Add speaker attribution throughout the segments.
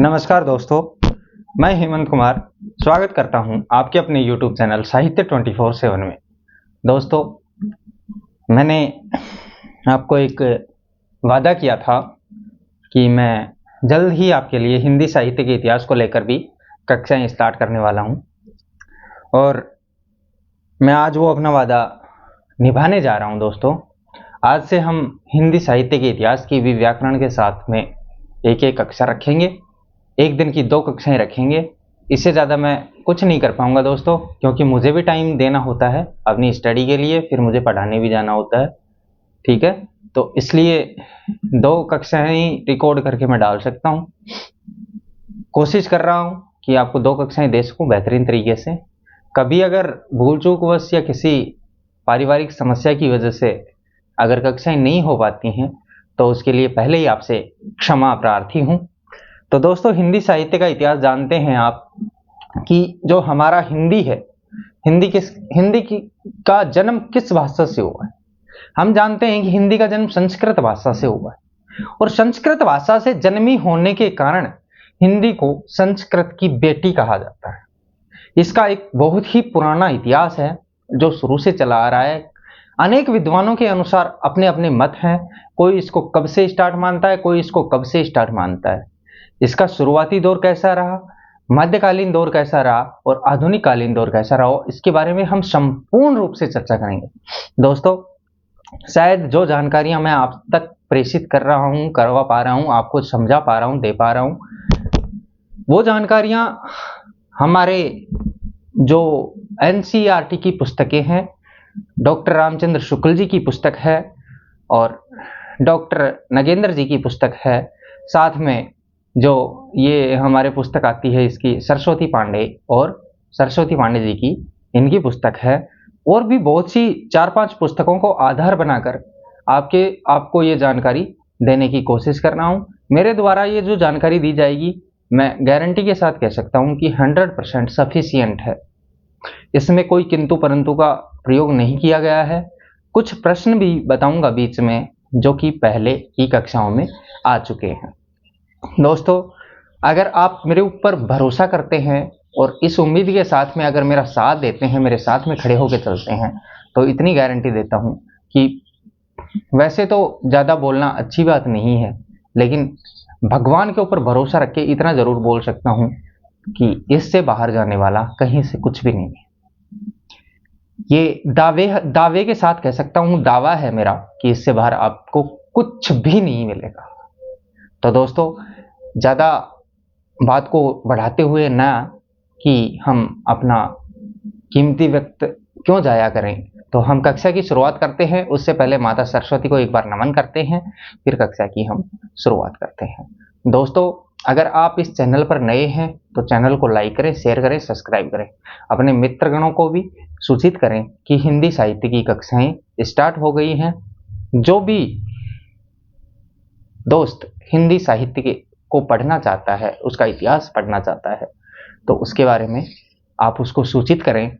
Speaker 1: नमस्कार दोस्तों, मैं हेमंत कुमार स्वागत करता हूं आपके अपने YouTube चैनल साहित्य 24/7 में। दोस्तों, मैंने आपको एक वादा किया था कि मैं जल्द ही आपके लिए हिंदी साहित्य के इतिहास को लेकर भी कक्षाएं स्टार्ट करने वाला हूं और मैं आज वो अपना वादा निभाने जा रहा हूं। दोस्तों, आज से हम हिंदी साहित्य के इतिहास की भी व्याकरण के साथ में एक कक्षा रखेंगे। एक दिन की 2 कक्षाएं रखेंगे। इससे ज़्यादा मैं कुछ नहीं कर पाऊंगा दोस्तों, क्योंकि मुझे भी टाइम देना होता है अपनी स्टडी के लिए, फिर मुझे पढ़ाने भी जाना होता है। ठीक है, तो इसलिए 2 कक्षाएं रिकॉर्ड करके मैं डाल सकता हूं। कोशिश कर रहा हूं कि आपको 2 कक्षाएं दे सकूं बेहतरीन तरीके से। कभी अगर भूल चूकवश या किसी पारिवारिक समस्या की वजह से अगर कक्षाएं नहीं हो पाती हैं तो उसके लिए पहले ही आपसे क्षमा प्रार्थी हूं। तो दोस्तों, हिंदी साहित्य का इतिहास जानते हैं आप कि जो हमारा हिंदी है, हिंदी का जन्म किस भाषा से हुआ है। हम जानते हैं कि हिंदी का जन्म संस्कृत भाषा से हुआ है और संस्कृत भाषा से जन्मी होने के कारण हिंदी को संस्कृत की बेटी कहा जाता है। इसका एक बहुत ही पुराना इतिहास है जो शुरू से चला आ रहा है। अनेक विद्वानों के अनुसार अपने अपने मत हैं। कोई इसको कब से स्टार्ट मानता है, कोई इसको कब से स्टार्ट मानता है। इसका शुरुआती दौर कैसा रहा, मध्यकालीन दौर कैसा रहा और आधुनिक कालीन दौर कैसा रहा, इसके बारे में हम संपूर्ण रूप से चर्चा करेंगे। दोस्तों, शायद जो जानकारियां मैं आप तक प्रेषित कर रहा हूं, करवा पा रहा हूं, आपको समझा पा रहा हूं, दे पा रहा हूं, वो जानकारियां हमारे जो एनसीईआरटी की पुस्तकें हैं, डॉक्टर रामचंद्र शुक्ल जी की पुस्तक है और डॉक्टर नगेंद्र जी की पुस्तक है। साथ में जो ये हमारे पुस्तक आती है इसकी सरस्वती पांडे जी की, इनकी पुस्तक है और भी बहुत सी 4-5 पुस्तकों को आधार बनाकर आपको ये जानकारी देने की कोशिश कर रहा हूँ। मेरे द्वारा ये जो जानकारी दी जाएगी, मैं गारंटी के साथ कह सकता हूँ कि 100% सफिशिएंट है। इसमें कोई किंतु परंतु का प्रयोग नहीं किया गया है। कुछ प्रश्न भी बताऊंगा बीच में जो कि पहले की कक्षाओं में आ चुके हैं। दोस्तों, अगर आप मेरे ऊपर भरोसा करते हैं और इस उम्मीद के साथ में अगर मेरा साथ देते हैं, मेरे साथ में खड़े होकर चलते हैं, तो इतनी गारंटी देता हूं कि वैसे तो ज़्यादा बोलना अच्छी बात नहीं है, लेकिन भगवान के ऊपर भरोसा रख के इतना ज़रूर बोल सकता हूं कि इससे बाहर जाने वाला कहीं से कुछ भी नहीं है। ये दावे के साथ कह सकता हूं, दावा है मेरा कि इससे बाहर आपको कुछ भी नहीं मिलेगा। तो दोस्तों, ज़्यादा बात को बढ़ाते हुए ना कि हम अपना कीमती वक्त क्यों जाया करें, तो हम कक्षा की शुरुआत करते हैं। उससे पहले माता सरस्वती को एक बार नमन करते हैं, फिर कक्षा की हम शुरुआत करते हैं। दोस्तों, अगर आप इस चैनल पर नए हैं तो चैनल को लाइक करें, शेयर करें, सब्सक्राइब करें। अपने मित्रगणों को भी सूचित करें कि हिंदी साहित्य की कक्षाएं स्टार्ट हो गई हैं। जो भी दोस्त हिंदी साहित्य को पढ़ना चाहता है, उसका इतिहास पढ़ना चाहता है, तो उसके बारे में आप उसको सूचित करें।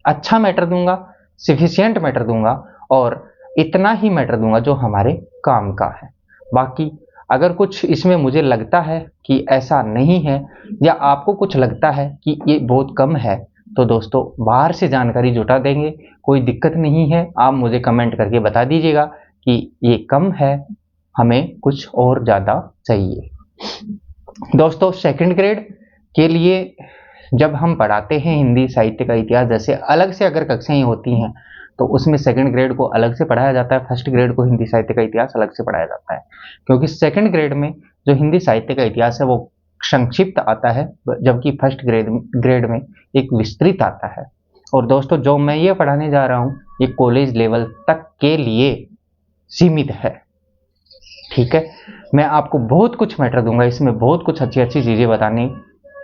Speaker 1: अच्छा मैटर दूंगा, सफिशिएंट मैटर दूंगा और इतना ही मैटर दूंगा जो हमारे काम का है। बाकी अगर कुछ इसमें मुझे लगता है कि ऐसा नहीं है या आपको कुछ लगता है कि ये बहुत कम है, तो दोस्तों बाहर से जानकारी जुटा देंगे, कोई दिक्कत नहीं है। आप मुझे कमेंट करके बता दीजिएगा कि ये कम है, हमें कुछ और ज़्यादा चाहिए। दोस्तों, सेकंड ग्रेड के लिए जब हम पढ़ाते हैं हिंदी साहित्य का इतिहास, जैसे अलग से अगर कक्षाएं होती हैं तो उसमें सेकंड ग्रेड को अलग से पढ़ाया जाता है, फर्स्ट ग्रेड को हिंदी साहित्य का इतिहास अलग से पढ़ाया जाता है। क्योंकि सेकंड ग्रेड में जो हिंदी साहित्य का इतिहास है वो संक्षिप्त आता है, जबकि फर्स्ट ग्रेड में एक विस्तृत आता है। और दोस्तों, जो मैं ये पढ़ाने जा रहा हूँ ये कॉलेज लेवल तक के लिए सीमित है। ठीक है, मैं आपको बहुत कुछ मैटर दूंगा, इसमें बहुत कुछ अच्छी अच्छी चीज़ें बताने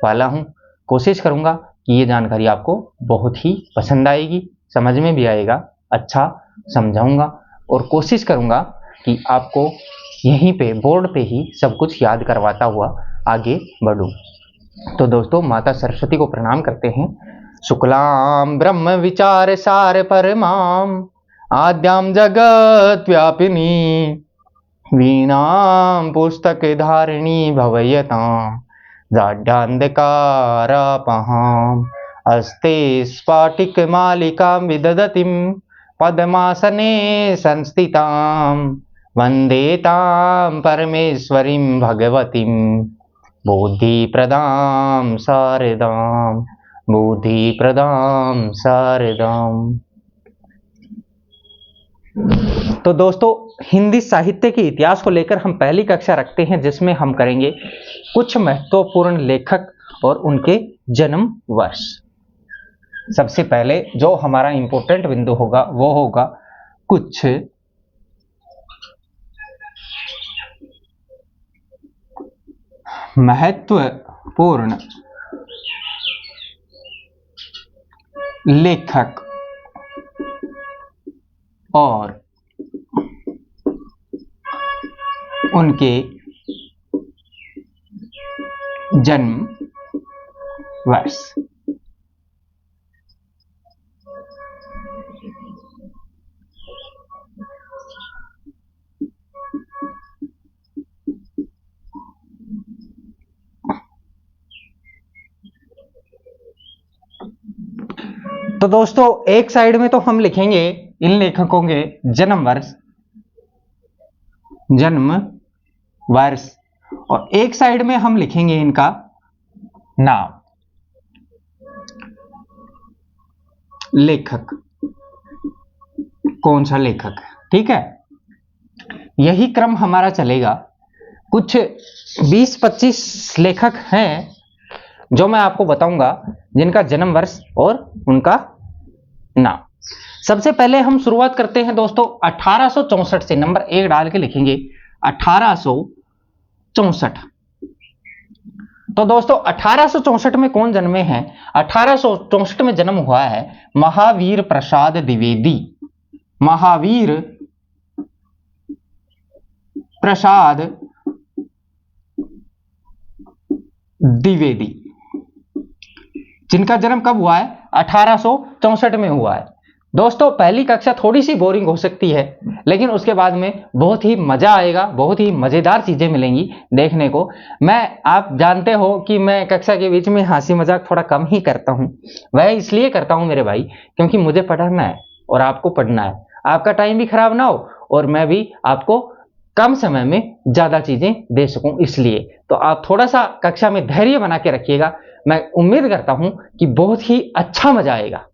Speaker 1: वाला हूँ। कोशिश करूँगा कि ये जानकारी आपको बहुत ही पसंद आएगी, समझ में भी आएगा, अच्छा समझाऊंगा और कोशिश करूँगा कि आपको यहीं पे बोर्ड पे ही सब कुछ याद करवाता हुआ आगे बढ़ूँ। तो दोस्तों, माता सरस्वती को प्रणाम करते हैं। शुक्लाम ब्रह्म विचार सार परमाम आद्याम जगत व्यापिनी वीणां पुस्तक धारिणी भवयतां जाड्यान्धकारापहाम् अस्ते स्फाटिकमालिकां विदधतीं पद्मासने संस्थितां वन्दे तां परमेश्वरीं भगवतीं बुद्धिप्रदां शारदां बुद्धिप्रदां शारदां। तो दोस्तों, हिंदी साहित्य के इतिहास को लेकर हम पहली कक्षा रखते हैं, जिसमें हम करेंगे कुछ महत्वपूर्ण लेखक और उनके जन्म वर्ष। सबसे पहले जो हमारा इंपॉर्टेंट बिंदु होगा वो होगा कुछ महत्वपूर्ण लेखक और उनके जन्म वर्ष। तो दोस्तों, एक साइड में तो हम लिखेंगे इन लेखकों के जन्म वर्ष और एक साइड में हम लिखेंगे इनका नाम। लेखक कौन सा लेखक है, ठीक है, यही क्रम हमारा चलेगा। कुछ 20-25 लेखक हैं जो मैं आपको बताऊंगा, जिनका जन्म वर्ष और उनका नाम। सबसे पहले हम शुरुआत करते हैं दोस्तों 1864 से, नंबर 1 डाल के लिखेंगे 1864। तो दोस्तों 1864 में कौन जन्मे हैं? 1864 में जन्म हुआ है महावीर प्रसाद द्विवेदी। महावीर प्रसाद द्विवेदी, जिनका जन्म कब हुआ है? 1864 में हुआ है। दोस्तों, पहली कक्षा थोड़ी सी बोरिंग हो सकती है, लेकिन उसके बाद में बहुत ही मजा आएगा, बहुत ही मजेदार चीजें मिलेंगी देखने को। आप जानते हो कि मैं कक्षा के बीच में हंसी मजाक थोड़ा कम ही करता हूं। वह इसलिए करता हूं मेरे भाई, क्योंकि मुझे पढ़ना है और आपको पढ़ना है, आपका टाइम भी खराब ना हो और मैं भी आपको कम समय में ज्यादा चीजें दे सकूं, इसलिए। तो आप थोड़ा सा कक्षा में धैर्य बना के रखिएगा। मैं उम्मीद करता हूं कि बहुत ही अच्छा मजा आएगा,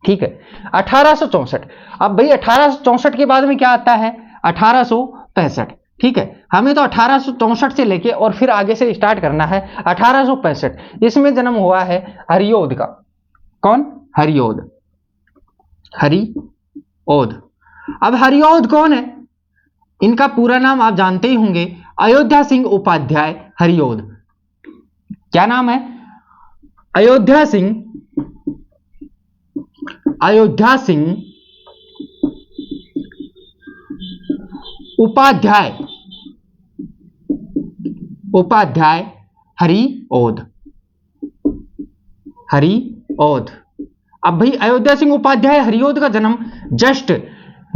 Speaker 1: ठीक है। 1864। अब भाई 1864 के बाद में क्या आता है? 1865, ठीक है। हमें तो 1864 से लेके और फिर आगे से स्टार्ट करना है 1865। इसमें जन्म हुआ है हरिऔध का। कौन? हरिऔध। हरिऔध। अब हरिऔध कौन है? इनका पूरा नाम आप जानते ही होंगे, अयोध्या सिंह उपाध्याय हरिऔध। क्या नाम है? अयोध्या सिंह उपाध्याय हरिऔध। अब भाई अयोध्या सिंह उपाध्याय हरिऔध का जन्म जस्ट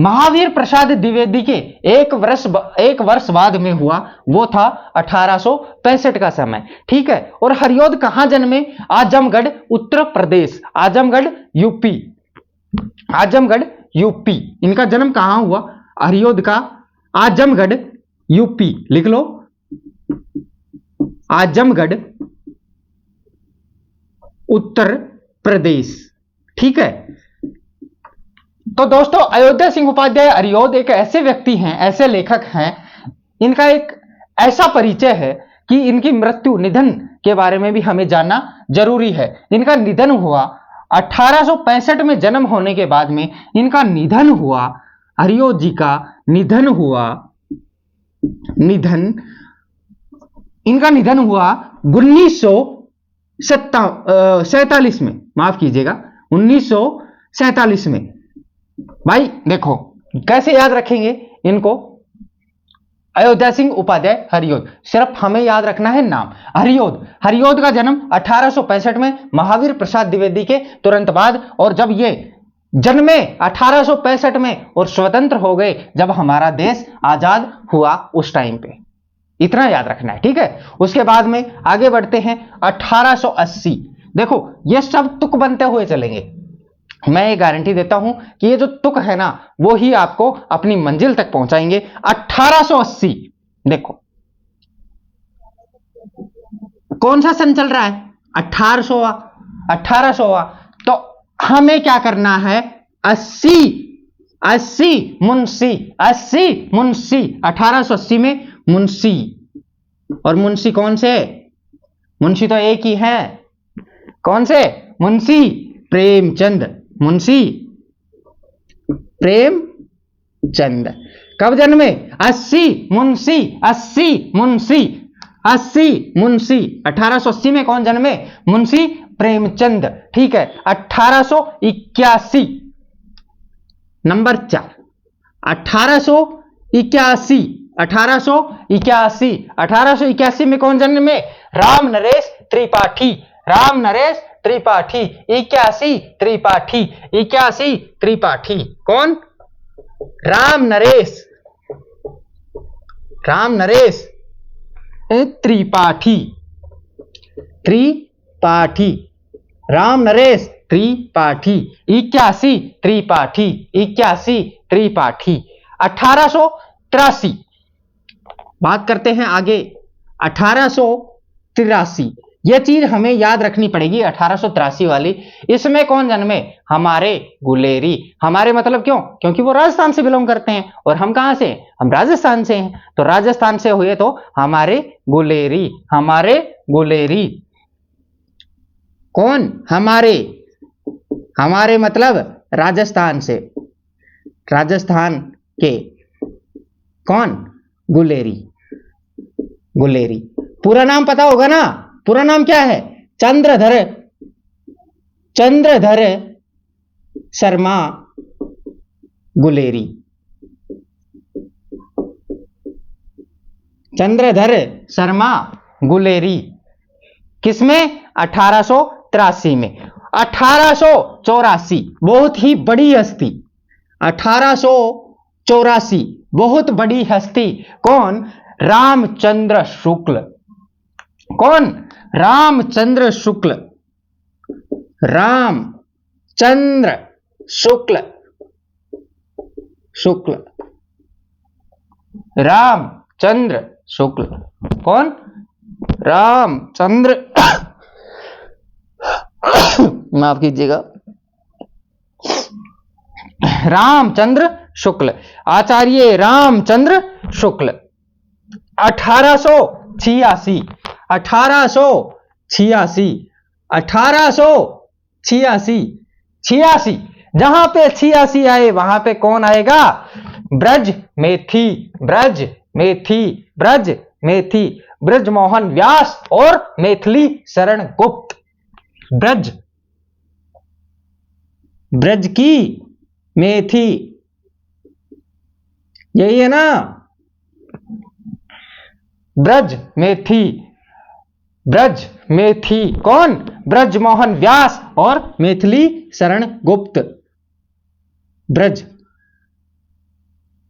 Speaker 1: महावीर प्रसाद द्विवेदी के एक वर्ष बाद में हुआ, वो था 1865 का समय, ठीक है। और हरिऔध कहां जन्मे? आजमगढ़ उत्तर प्रदेश, आजमगढ़ यूपी। इनका जन्म कहां हुआ? हरिऔध का आजमगढ़ यूपी, लिख लो, आजमगढ़ उत्तर प्रदेश, ठीक है। तो दोस्तों, अयोध्या सिंह उपाध्याय हरिऔध एक ऐसे व्यक्ति हैं, ऐसे लेखक हैं, इनका एक ऐसा परिचय है कि इनकी निधन के बारे में भी हमें जानना जरूरी है। इनका निधन हुआ 1865 में जन्म होने के बाद में इनका निधन हुआ, हरिऔध जी का निधन हुआ, इनका निधन हुआ 1947 में, माफ कीजिएगा 1947 में। भाई देखो कैसे याद रखेंगे इनको, अयोध्या सिंह उपाध्याय हरिऔध, सिर्फ हमें याद रखना है नाम हरिऔध का जन्म 1865 में महावीर प्रसाद द्विवेदी के तुरंत बाद, और जब ये जन्मे 1865 में और स्वतंत्र हो गए जब हमारा देश आजाद हुआ उस टाइम पे, इतना याद रखना है, ठीक है। उसके बाद में आगे बढ़ते हैं 1880। देखो ये सब तुक बनते हुए चलेंगे, मैं ये गारंटी देता हूं कि ये जो तुक है ना वो ही आपको अपनी मंजिल तक पहुंचाएंगे। 1880 देखो कौन सा सन चल रहा है, 1800वां, 1800वां। तो हमें क्या करना है, 80 80 मुंशी, 80 मुंशी, 1880 में मुंशी, और मुंशी कौन से, मुंशी तो एक ही है, कौन से, मुंशी प्रेमचंद, मुंशी प्रेमचंद। कब जन्मे, 80 मुंशी, 80 मुंशी, 80 मुंशी, 1880 में कौन जन्मे, मुंशी प्रेमचंद, ठीक है। 1881 नंबर 4, 1881, 1881, 1881 में कौन जन्मे, राम नरेश त्रिपाठी, राम नरेश त्रिपाठी, 81 त्रिपाठी, 81 त्रिपाठी, कौन, राम नरेश, राम नरेश त्रिपाठी, त्रिपाठी, राम नरेश त्रिपाठी, 81 त्रिपाठी, 81 त्रिपाठी। 1883 बात करते हैं आगे, 1883 यह चीज हमें याद रखनी पड़ेगी, 1883 वाली। इसमें कौन जन्मे, हमारे गुलेरी, हमारे मतलब क्यों, क्योंकि वो राजस्थान से बिलोंग करते हैं और हम कहां से, हम राजस्थान से हैं, तो राजस्थान से हुए तो हमारे गुलेरी, हमारे गुलेरी, कौन, हमारे, हमारे मतलब राजस्थान से, राजस्थान के, कौन, गुलेरी, गुलेरी। पूरा नाम पता होगा ना, पूरा नाम क्या है, चंद्रधर, चंद्रधर शर्मा गुलेरी, चंद्रधर शर्मा गुलेरी, किसमें, 1883 में। 1884 बहुत ही बड़ी हस्ती, 1884 बहुत बड़ी हस्ती, कौन, रामचंद्र शुक्ल, कौन, रामचंद्र शुक्ल, रामचंद्र शुक्ल, शुक्ल, रामचंद्र शुक्ल, कौन, रामचंद्र माफ कीजिएगा, रामचंद्र शुक्ल, आचार्य रामचंद्र शुक्ल। 1886, 1886, 1886, 86, जहां पे 86 आए वहां पे कौन आएगा, ब्रज मेथी, ब्रज मेथी, ब्रज मेथी, ब्रजमोहन व्यास और मैथिली शरण गुप्त, ब्रज, ब्रज की मेथी, यही है ना, ब्रज मेथी, ब्रज मेथी, कौन, ब्रजमोहन व्यास और मैथिली शरण गुप्त, ब्रज,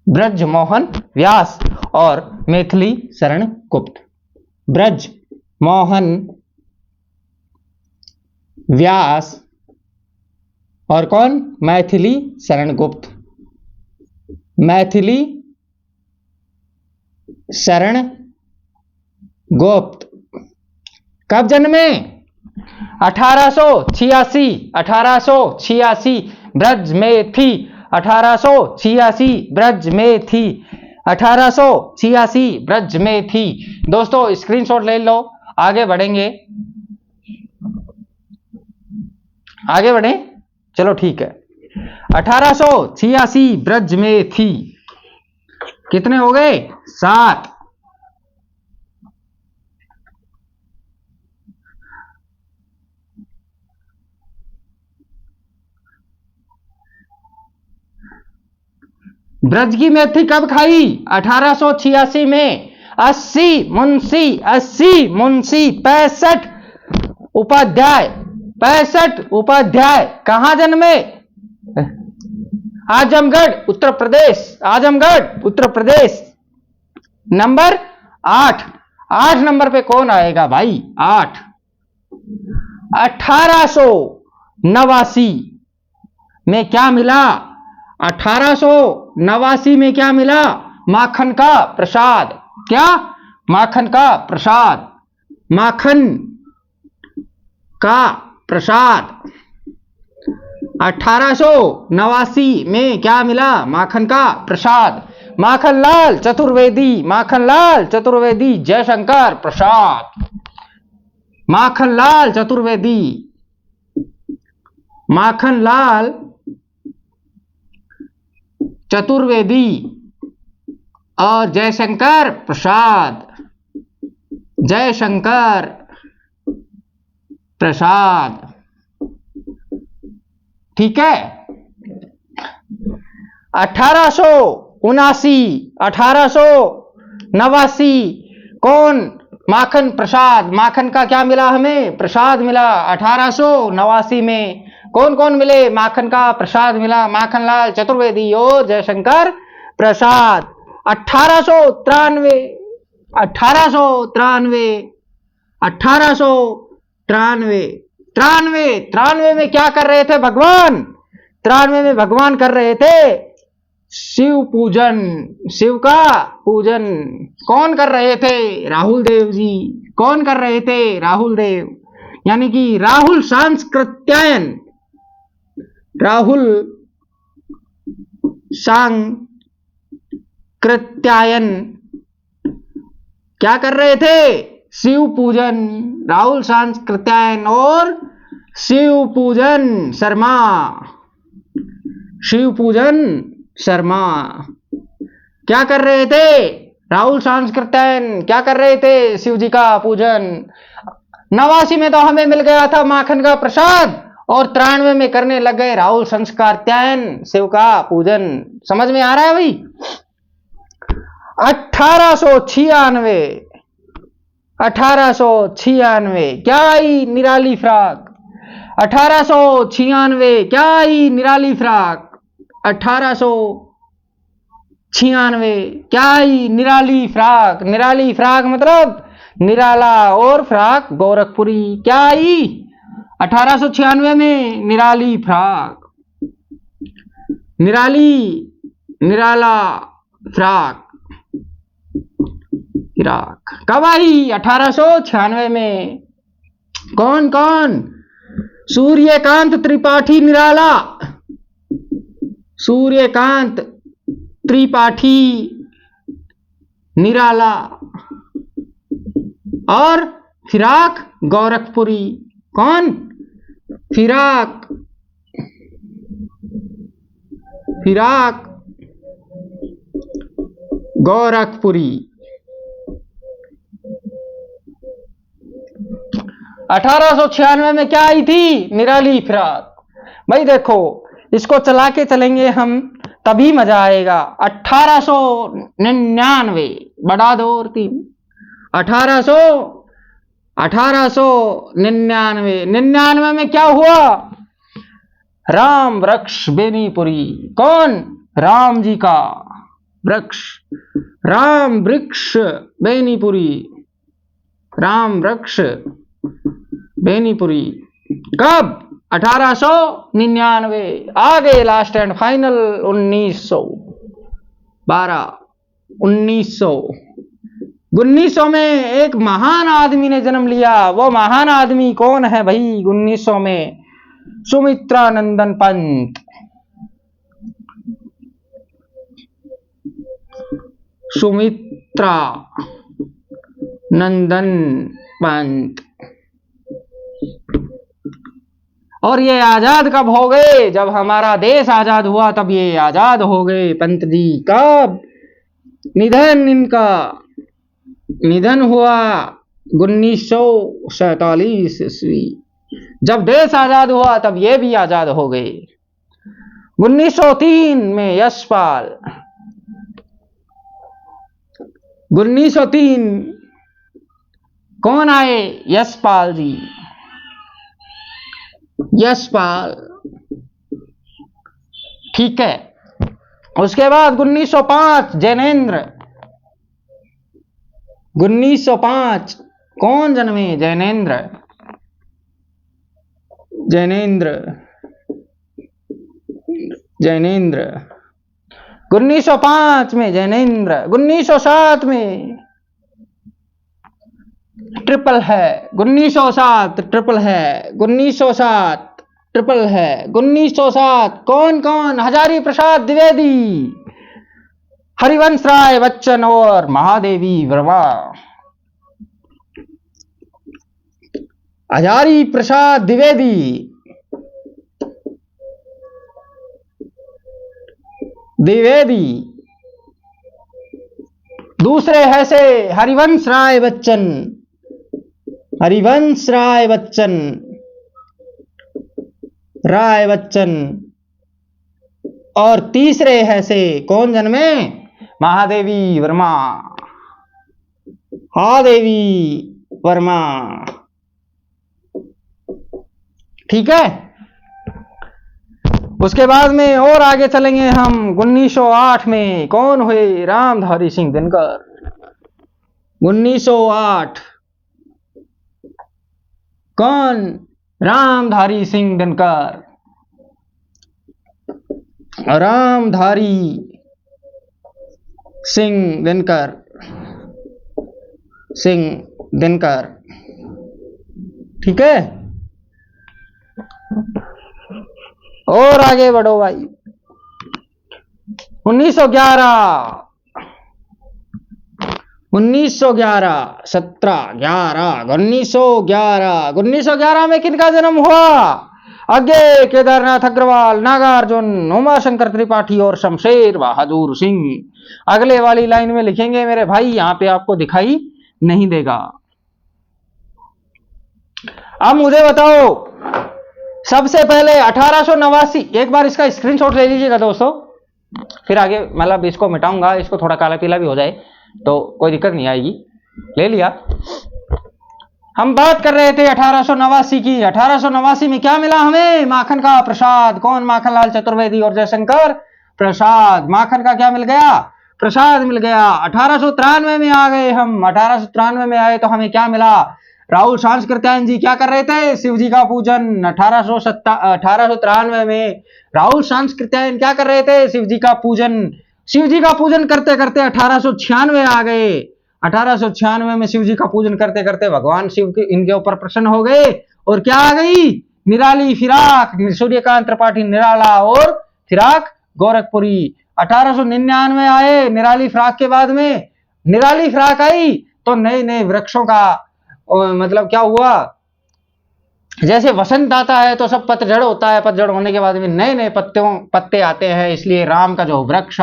Speaker 1: ब्रजमोहन व्यास और मैथिली शरण गुप्त, ब्रज मोहन व्यास और कौन, मैथिली शरण गुप्त, मैथिली शरण गुप्त। कब जन्मे, 1886, 1886 ब्रज में थी, 1886 ब्रज में थी, 1886 ब्रज में थी। दोस्तों स्क्रीनशॉट ले लो, आगे बढ़ेंगे, आगे बढ़े, चलो ठीक है। 1886 ब्रज में थी, कितने हो गए, 7। ब्रज की मेथी कब खाई, 1886 में। 80 मुंशी, 80 मुंशी, 65 उपाध्याय, 65 उपाध्याय कहां जन्मे, आजमगढ़ उत्तर प्रदेश, आजमगढ़ उत्तर प्रदेश। नंबर 8, 8 नंबर पे कौन आएगा भाई? 8। 1889 में क्या मिला? 1889 में क्या मिला? माखन का प्रसाद। क्या? माखन का प्रसाद। माखन का प्रसाद। 1889 में क्या मिला? माखन का प्रसाद। माखनलाल चतुर्वेदी, माखनलाल चतुर्वेदी जयशंकर प्रसाद। माखनलाल चतुर्वेदी, माखनलाल चतुर्वेदी और जयशंकर प्रसाद, जयशंकर प्रसाद। ठीक है। 1879, 1889 कौन? माखन प्रसाद। माखन का क्या मिला हमें? प्रसाद मिला। 1889 में कौन कौन मिले? माखन का प्रसाद मिला। माखनलाल चतुर्वेदी और जयशंकर प्रसाद। 1893, 1893, 1893, 93 में क्या कर रहे थे भगवान? 93 में भगवान कर रहे थे शिव पूजन, शिव का पूजन। कौन कर रहे थे? राहुल देव जी। कौन कर रहे थे? राहुल देव, यानी कि राहुल सांस्कृत्यायन, राहुल सांकृत्यायन क्या कर रहे थे? शिव पूजन। राहुल सांस्कृत्यायन और शिव पूजन शर्मा, शिव पूजन शर्मा क्या कर रहे थे? राहुल सांस्कृत्यायन क्या कर रहे थे? शिव जी का पूजन। 89 में तो हमें मिल गया था माखन का प्रसाद और 93 में करने लग गए राहुल सांस्कृत्यायन, शिव का पूजन। समझ में आ रहा है भाई? 1896, 1896 क्या आई? निराली फ्रॉक। 1896 क्या आई? निराली फ्रॉक। 1896 क्या आई? निराली फ्रॉक। निराली फ्रॉक मतलब निराला और फ्रॉक गोरखपुरी। क्या आई? 1896 में निराली फ्रॉक, निराली, निराला फ्रॉक, फ्रॉक कब आई? 1896 में। कौन कौन? सूर्यकांत त्रिपाठी निराला, सूर्यकांत त्रिपाठी निराला और फिराक गोरखपुरी। कौन? फिराक, फिराक गोरखपुरी। 1896 में क्या आई थी? निराली फ्रॉक। भाई देखो, इसको चला के चलेंगे हम तभी मजा आएगा। 1899 बढ़ा दो और 3, 1899, 99 में क्या हुआ? राम वृक्ष बेनीपुरी। कौन? राम जी का वृक्ष, राम वृक्ष बेनीपुरी, राम वृक्ष बेनीपुरी। कब? 1899। आगे लास्ट एंड फाइनल 1912, 1900। 1900 में एक महान आदमी ने जन्म लिया। वो महान आदमी कौन है भाई? 1900 में सुमित्रा नंदन पंत, सुमित्रा नंदन पंत। और ये आजाद कब हो गए? जब हमारा देश आजाद हुआ तब ये आजाद हो गए पंत जी। कब निधन? इनका निधन हुआ 1947 ईस्वी। जब देश आजाद हुआ तब ये भी आजाद हो गए। 1903 में यशपाल, 1903 कौन आए? यशपाल जी, यशपाल। ठीक है। उसके बाद 1905 जैनेन्द्र, 1905 कौन जन्मे? जैनेन्द्र। जैनेन्द्र। जैनेन्द्र 1905 में जैनेन्द्र। 1907 में ट्रिपल है। 1907 ट्रिपल है। 1907 ट्रिपल है। 1907 कौन कौन? हजारी प्रसाद द्विवेदी, हरिवंश राय बच्चन और महादेवी वर्मा। हजारी प्रसाद द्विवेदी, द्विवेदी। दूसरे है से हरिवंश राय बच्चन। हरिवंश राय बच्चन। राय बच्चन। और तीसरे है से कौन जन्मे? महादेवी वर्मा। महादेवी वर्मा। ठीक है। उसके बाद में और आगे चलेंगे हम। 1908 में कौन हुए? रामधारी सिंह दिनकर। 1908 कौन? रामधारी सिंह दिनकर। रामधारी सिंह दिनकर। सिंह दिनकर। ठीक है। और आगे बढ़ो भाई। 1911 1911 में किनका जन्म हुआ? अज्ञे केदारनाथ अग्रवाल, नागार्जुन, उमाशंकर त्रिपाठी और शमशेर बहादुर सिंह। अगले वाली लाइन में लिखेंगे मेरे भाई, यहां पे आपको दिखाई नहीं देगा। अब मुझे बताओ, सबसे पहले 1889, एक बार इसका स्क्रीनशॉट ले लीजिएगा दोस्तों, फिर आगे मतलब इसको मिटाऊंगा, इसको थोड़ा काला पीला भी हो जाए तो कोई दिक्कत नहीं आएगी। ले लिया। हम बात कर रहे थे 1889 की। 1889 में क्या मिला हमें? माखन का प्रसाद। कौन? माखनलाल चतुर्वेदी और जयशंकर प्रसाद। माखन का क्या मिल गया? प्रसाद मिल गया। 1893 में आ गए हम। 1893 में आए तो हमें क्या मिला? राहुल सांस्कृत्यायन जी क्या कर रहे थे? शिव जी का पूजन। 1893 में राहुल सांस्कृत्यायन क्या कर रहे थे? शिव जी का पूजन। शिव जी का पूजन करते करते 1896 आ गए। 1896 में शिव जी का पूजन करते करते भगवान शिव के इनके ऊपर प्रसन्न हो गए और क्या आ गई? निराली फिराक। सूर्यकांत त्रिपाठी निराला और फिराक गोरखपुरी। 1899 आए। निराली फिराक के बाद में निराली फिराक आई तो नए नए वृक्षों का मतलब क्या हुआ? जैसे वसंत आता है तो सब पतझड़ होता है, पतझड़ होने के बाद में नए नए पत्ते आते हैं, इसलिए राम का जो वृक्ष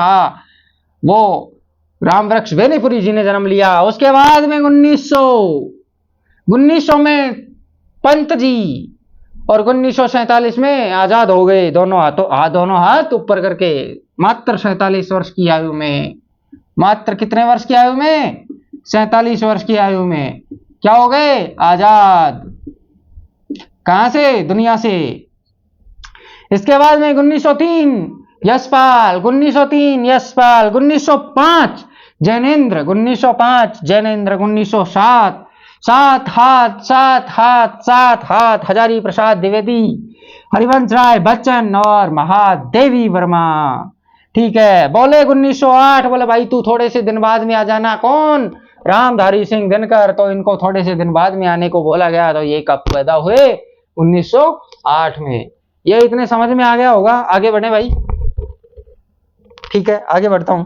Speaker 1: वो राम वृक्ष बेनीपुरी जी ने जन्म लिया। उसके बाद में 1900 में पंत जी और 1947 में आजाद हो गए। दोनों हाथ ऊपर करके मात्र 47 वर्ष की आयु में। मात्र कितने वर्ष की आयु में? 47 वर्ष की आयु में क्या हो गए? आजाद। कहां से? दुनिया से। इसके बाद में 1903 यशपाल। 1903 यशपाल। 1905 जैनेन्द्र। 1905 जैनेन्द्र। 1907 सात हाथ हजारी प्रसाद द्विवेदी, हरिवंश राय बच्चन और महादेवी वर्मा। ठीक है। बोले 1908, बोले भाई तू थोड़े से दिन बाद में आ जाना। कौन? रामधारी सिंह दिनकर। तो इनको थोड़े से दिन बाद में आने को बोला गया। तो ये कब पैदा हुए? 1908 में। ये इतने समझ में आ गया होगा। आगे बढ़े भाई। ठीक है, आगे बढ़ता हूं।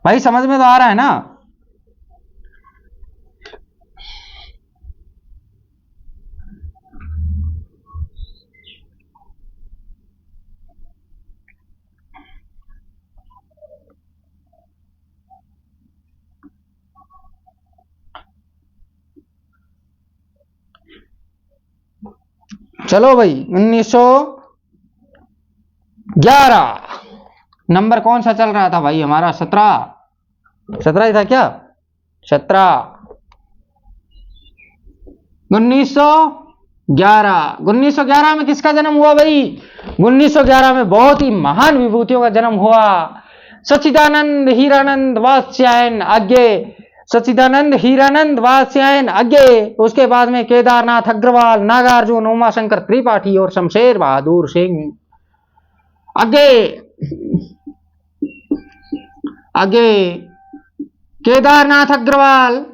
Speaker 1: भाई समझ में तो आ रहा है ना? चलो भाई 1911 नंबर कौन सा चल रहा था भाई हमारा? 17 ही था क्या? 17। 1911 में किसका जन्म हुआ भाई? 1911 में बहुत ही महान विभूतियों का जन्म हुआ। सच्चिदानंद हीरानंद वात्स्यायन आज्ञे, सच्चिदानंद हीरानंद वात्स्यायन आज्ञे। उसके बाद में केदारनाथ अग्रवाल, नागार्जुन, उमाशंकर त्रिपाठी और शमशेर बहादुर सिंह आगे। आगे केदारनाथ अग्रवाल,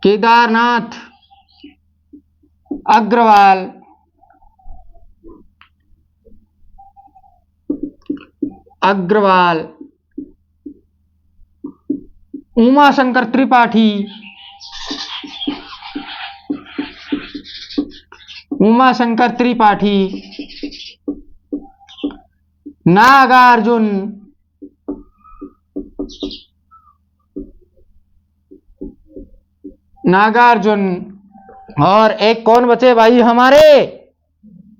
Speaker 1: केदारनाथ अग्रवाल, अग्रवाल, उमाशंकर त्रिपाठी, उमाशंकर त्रिपाठी, नागार्जुन, नागार्जुन। और एक कौन बचे भाई हमारे,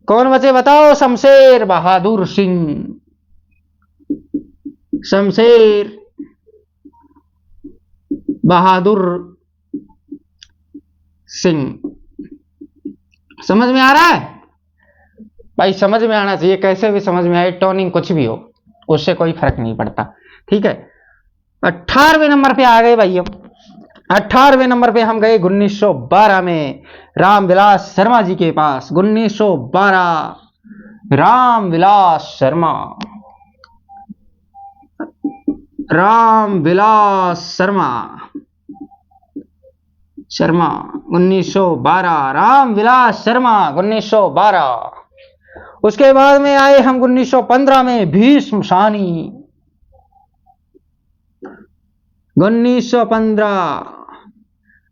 Speaker 1: कौन बचे बताओ? शमशेर बहादुर सिंह, शमशेर बहादुर सिंह। समझ में आ रहा है भाई? समझ में आना चाहिए, कैसे भी समझ में आए, टोनिंग कुछ भी हो, उससे कोई फर्क नहीं पड़ता। ठीक है, 18वें नंबर पे आ गए भाई हम। 18वें नंबर पे हम गए 1912 में रामविलास शर्मा जी के पास। 1912 रामविलास शर्मा, रामविलास शर्मा, शर्मा 1912, रामविलास शर्मा 1912। उसके बाद में आए हम 1915 में भीष्म साहनी। 1915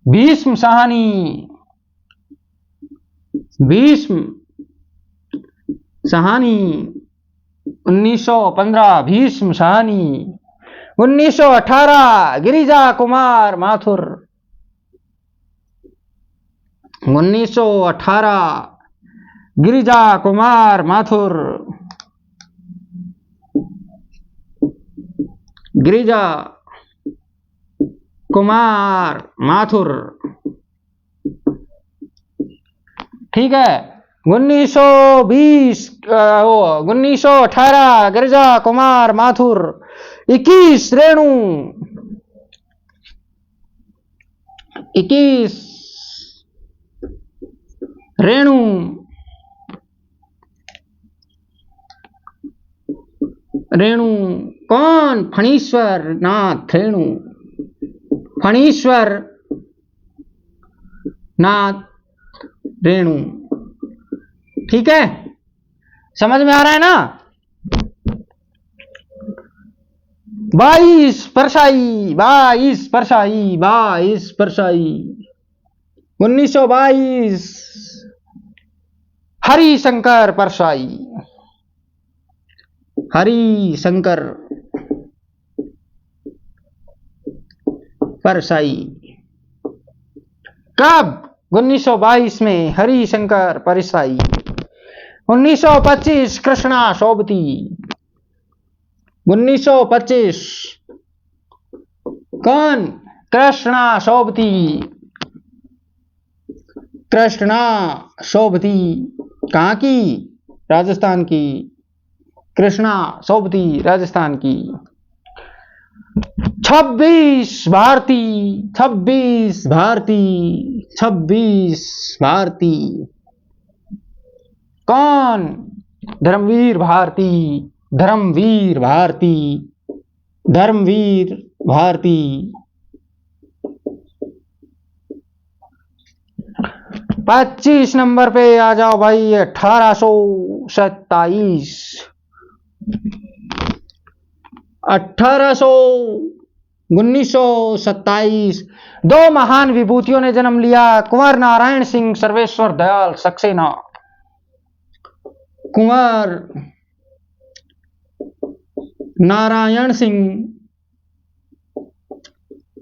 Speaker 1: भीष्म साहनी, भीष्म साहनी 1915 भीष्म साहनी। 1918 गिरिजा कुमार माथुर, 1918 गिरिजा कुमार माथुर, गिरिजा कुमार माथुर। ठीक है, 1918 गिरिजा कुमार माथुर। 21 रेणु, 21 रेणु, रेणु कौन? फणीश्वर नाथ रेणु, फणीश्वर नाथ रेणु। ठीक है, समझ में आ रहा है ना? 22 परसाई, 22 परसाई, 22 परसाई। 1922 हरिशंकर परसाई, हरिशंकर परसाई। कब? 1922 में हरिशंकर परसाई। 1925 कृष्णा सोबती, 1925 कौन? कृष्णा सोबती, कृष्णा सोबती। कहाँ की? राजस्थान की। कृष्णा सोबती राजस्थान की। 26 भारती, 26 भारती, 26 भारती। कौन? धर्मवीर भारती, धर्मवीर भारती, धर्मवीर भारती। 25 नंबर पे आ जाओ भाई, 1827। 1927 दो महान विभूतियों ने जन्म लिया, कुंवर नारायण सिंह, सर्वेश्वर दयाल सक्सेना। कुंवर नारायण सिंह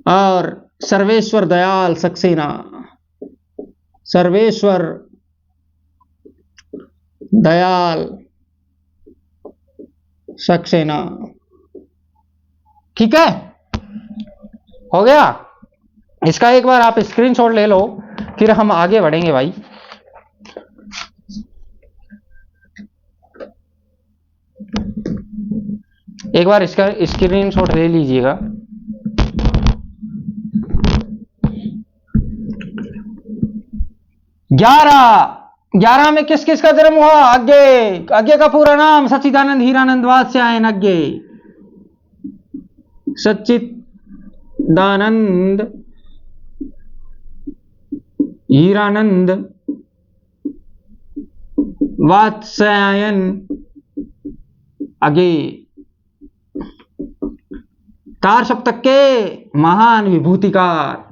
Speaker 1: और सर्वेश्वर दयाल सक्सेना, सर्वेश्वर दयाल सक्सेना। ठीक है, हो गया। इसका एक बार आप स्क्रीनशॉट ले लो, फिर हम आगे बढ़ेंगे भाई। एक बार इसका स्क्रीनशॉट ले लीजिएगा। ग्यारह में किस किस का जन्म हुआ? अज्ञे का पूरा नाम सच्चिदानंद हीरानंद वात्स्यायन अज्ञे। सच्चिदानंद हीरानंद वात्स्यायन अज्ञे। तार सप्तक के महान विभूतिकार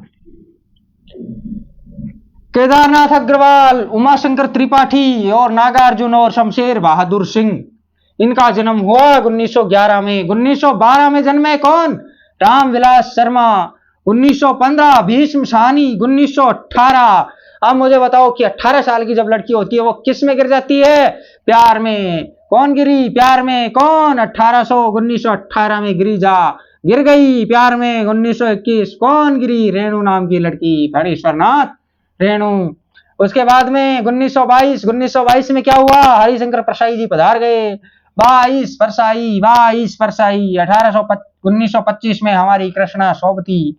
Speaker 1: केदारनाथ अग्रवाल, उमाशंकर त्रिपाठी और नागार्जुन और शमशेर बहादुर सिंह, इनका जन्म हुआ 1911 में। 1912 में जन्मे कौन? रामविलास शर्मा। 1915 भीष्म साहनी। 1918, अब मुझे बताओ कि 18 साल की जब लड़की होती है वो किस में गिर जाती है? प्यार में। कौन गिरी? प्यार में। कौन? 1918 में गिर गई प्यार में। 1921 कौन गिरी? रेणु नाम की लड़की, फणीश्वरनाथ रेणु। उसके बाद में 1922 में क्या हुआ? हरिशंकर परसाई जी पधार गए। 22 परसाई 1925 में हमारी कृष्णा सोबती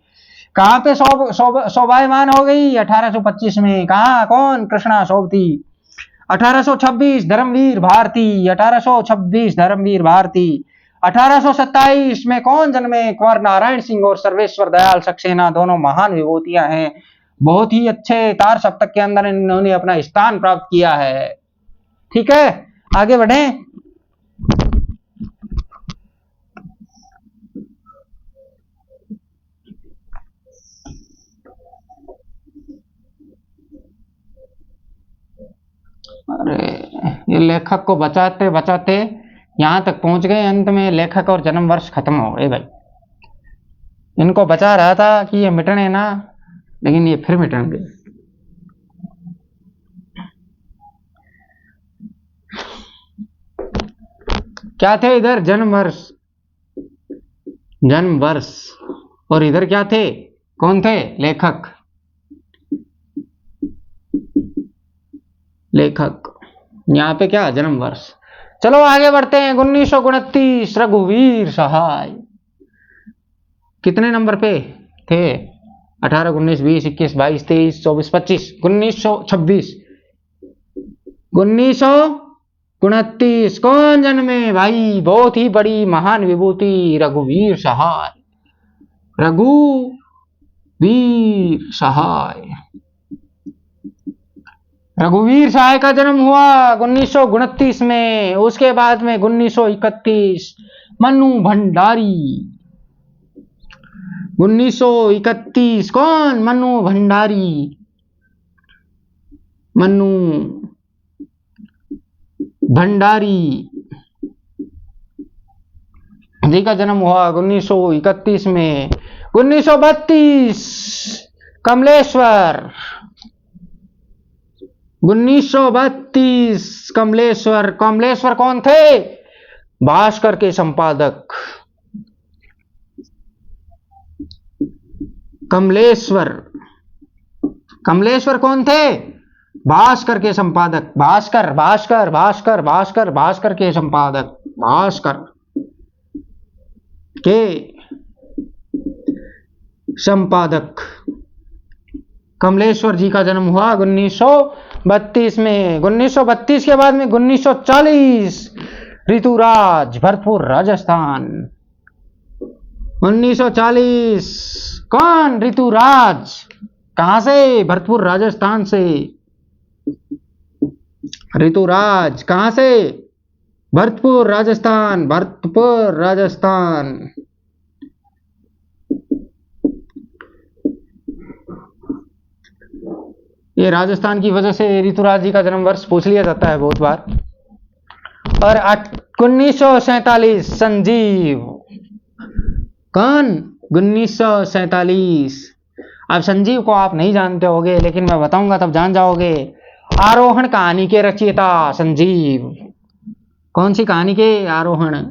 Speaker 1: कहाँ पे शोभायमान हो गई? 1825 में। कहाँ? कौन? कृष्णा सोबती। 1826 धर्मवीर भारती। 1827 में कौन जन्मे? कुंवर नारायण सिंह और सर्वेश्वर दयाल सक्सेना, दोनों महान विभूतियां हैं। बहुत ही अच्छे तार सप्तक के अंदर इन्होंने अपना स्थान प्राप्त किया है। ठीक है, आगे बढ़े। अरे ये लेखक को बचाते बचाते यहां तक पहुंच गए, अंत में लेखक और जन्म वर्ष खत्म हो गए भाई। इनको बचा रहा था कि ये मिटने ना, लेकिन ये फिर मिटेंगे। क्या थे इधर? जन्म वर्ष। और इधर क्या थे? कौन थे? लेखक। यहाँ पे क्या? जन्म वर्ष। चलो आगे बढ़ते हैं। 1929 रघुवीर सहाय कितने नंबर पे थे? 18, 19, 20, 21, 22, 23, 24, 25। 1929 कौन जन्मे भाई? बहुत ही बड़ी महान विभूति रघुवीर सहाय। रघुवीर सहाय का जन्म हुआ 1929 में। उसके बाद में 1931 मन्नू भंडारी। 1931 कौन? मन्नू भंडारी जी का जन्म हुआ 1931 में। 1932 कमलेश्वर। 1932 कमलेश्वर कौन थे? भास्कर के संपादक। कमलेश्वर कौन थे? भास्कर के संपादक। भास्कर के संपादक। भास्कर के संपादक कमलेश्वर जी का जन्म हुआ 1932 में। 1932 के बाद में 1940 ऋतुराज, भरतपुर राजस्थान। 1940 कौन? ऋतुराज। कहां से? भरतपुर राजस्थान से। ऋतुराज कहां से? भरतपुर राजस्थान। ये राजस्थान की वजह से ऋतुराज जी का जन्म वर्ष पूछ लिया जाता है बहुत बार। और 1947 संजीव। कौन? 1947। अब संजीव को आप नहीं जानते होगे, लेकिन मैं बताऊंगा तब जान जाओगे। आरोहण कहानी के रचयिता संजीव। कौन सी कहानी के? आरोहण।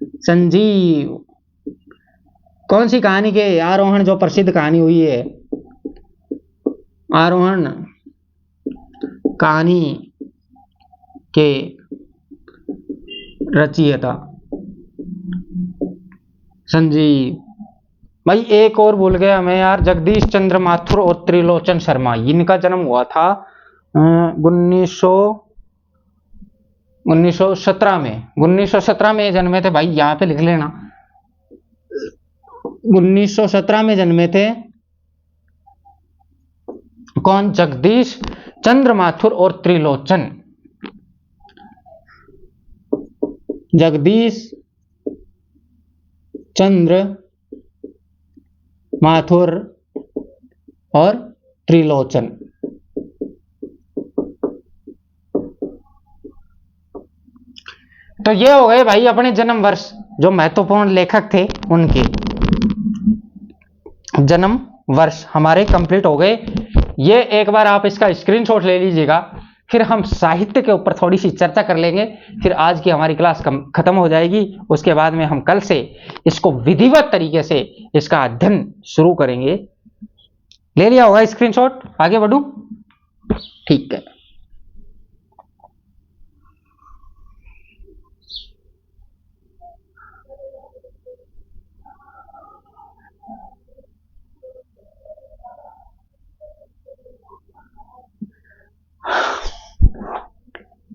Speaker 1: संजीव कौन सी कहानी के? आरोहण, जो प्रसिद्ध कहानी हुई है। आरोहण कहानी के रचयिता संजीव भाई, एक और भूल गया मैं यार, जगदीश चंद्र माथुर और त्रिलोचन शर्मा, इनका जन्म हुआ था 1917 में। 1917 में जन्मे थे भाई, यहां पे लिख लेना, 1917 में जन्मे थे। कौन? जगदीश चंद्र माथुर और त्रिलोचन, जगदीश चंद्र माथुर और त्रिलोचन। तो ये हो गए भाई अपने जन्म वर्ष, जो महत्वपूर्ण लेखक थे उनके जन्म वर्ष हमारे कंप्लीट हो गए। ये एक बार आप इसका स्क्रीनशॉट ले लीजिएगा, फिर हम साहित्य के ऊपर थोड़ी सी चर्चा कर लेंगे, फिर आज की हमारी क्लास खत्म हो जाएगी। उसके बाद में हम कल से इसको विधिवत तरीके से इसका अध्ययन शुरू करेंगे। ले लिया होगा स्क्रीनशॉट? आगे बढ़ूं? ठीक है।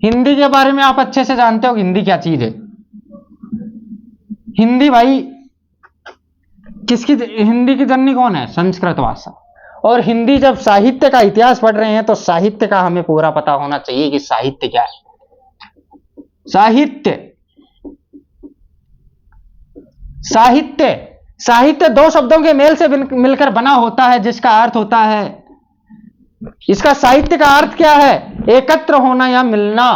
Speaker 1: हिंदी के बारे में आप अच्छे से जानते हो, हिंदी क्या चीज है। हिंदी भाई किसकी, हिंदी की जननी कौन है? संस्कृत भाषा। और हिंदी जब साहित्य का इतिहास पढ़ रहे हैं तो साहित्य का हमें पूरा पता होना चाहिए कि साहित्य क्या है। साहित्य साहित्य साहित्य दो शब्दों के मेल से मिलकर बना होता है, जिसका अर्थ होता है, इसका साहित्य का अर्थ क्या है? एकत्र होना या मिलना,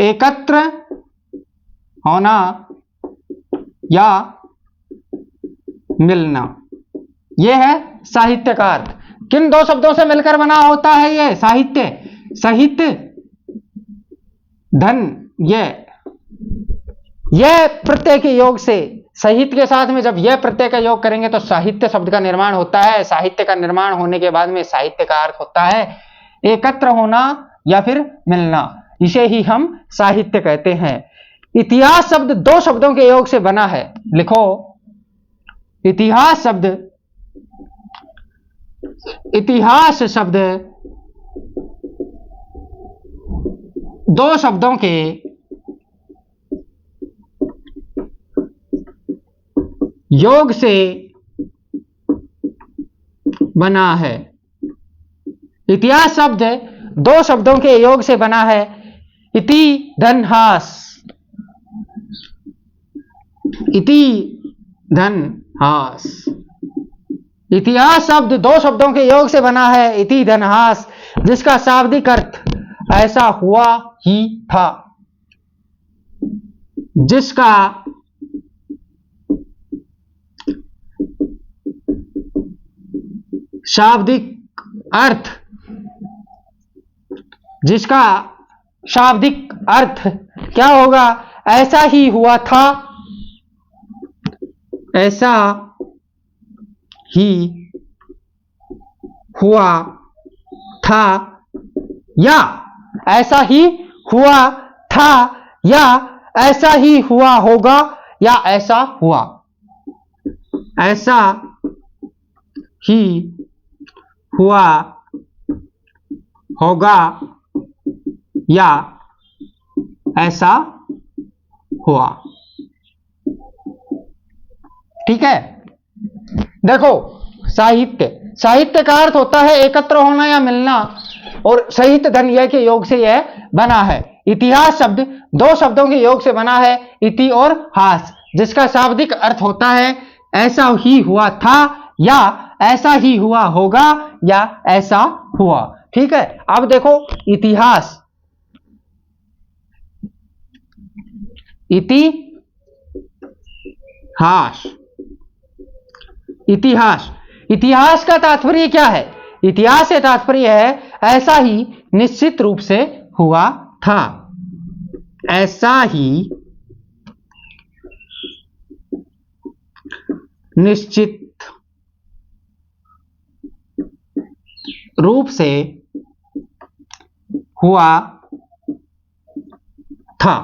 Speaker 1: एकत्र होना या मिलना, यह है साहित्य का अर्थ। किन दो शब्दों से मिलकर बना होता है यह साहित्य? साहित्य धन, यह प्रत्यय के योग से, साहित्य के साथ में जब यह प्रत्यय का योग करेंगे तो साहित्य शब्द का निर्माण होता है। साहित्य का निर्माण होने के बाद में साहित्य का अर्थ होता है एकत्र होना या फिर मिलना, इसे ही हम साहित्य कहते हैं। इतिहास शब्द दो शब्दों के योग से बना है, लिखो, इतिहास शब्द दो शब्दों के योग से बना है। इतिहास शब्द दो शब्दों के योग से बना है, इति धन हास, इति धन हास। इतिहास शब्द दो शब्दों के योग से बना है, इति धन हास, जिसका शाब्दिक अर्थ ऐसा हुआ ही था, जिसका शाब्दिक अर्थ, जिसका शाब्दिक अर्थ क्या होगा? ऐसा ही हुआ था, ऐसा ही हुआ था, या ऐसा ही हुआ था, या ऐसा ही हुआ होगा, या ऐसा हुआ, ऐसा ही हुआ होगा, या ऐसा हुआ। ठीक है। देखो, साहित्य का अर्थ होता है एकत्र होना या मिलना, और साहित्य धन यह के योग से यह बना है। इतिहास शब्द दो शब्दों के योग से बना है, इति और हास, जिसका शाब्दिक अर्थ होता है ऐसा ही हुआ था, या ऐसा ही हुआ होगा, या ऐसा हुआ। ठीक है। अब देखो, इतिहास, इतिहास का तात्पर्य क्या है? इतिहास से तात्पर्य है ऐसा ही निश्चित रूप से हुआ था, ऐसा ही निश्चित रूप से हुआ था।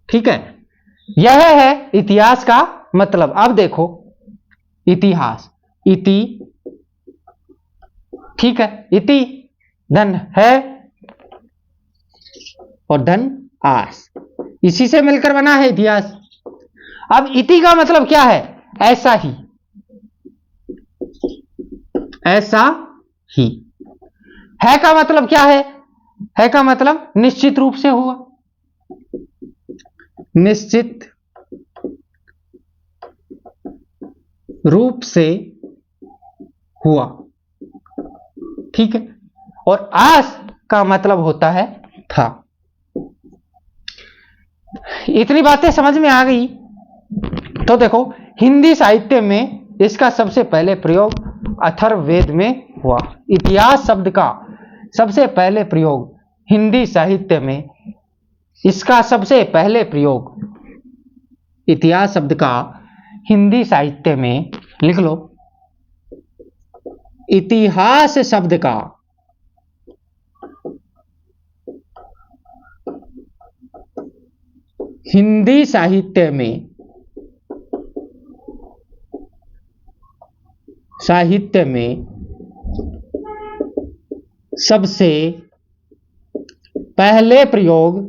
Speaker 1: ठीक है। यह है इतिहास का मतलब। अब देखो, इतिहास, इति, ठीक है, इति धन है और धन आस, इसी से मिलकर बना है इतिहास। अब इति का मतलब क्या है? ऐसा ही, ऐसा ही। है का मतलब क्या है? है का मतलब निश्चित रूप से हुआ, निश्चित रूप से हुआ, ठीक है। और आस का मतलब होता है था। इतनी बातें समझ में आ गई तो देखो, हिंदी साहित्य में इसका सबसे पहले प्रयोग अथर्ववेद में हुआ। इतिहास शब्द का सबसे पहले प्रयोग हिंदी साहित्य में, इसका सबसे पहले प्रयोग इतिहास शब्द का हिंदी साहित्य में, लिख लो, इतिहास शब्द का हिंदी साहित्य में, साहित्य में सबसे पहले प्रयोग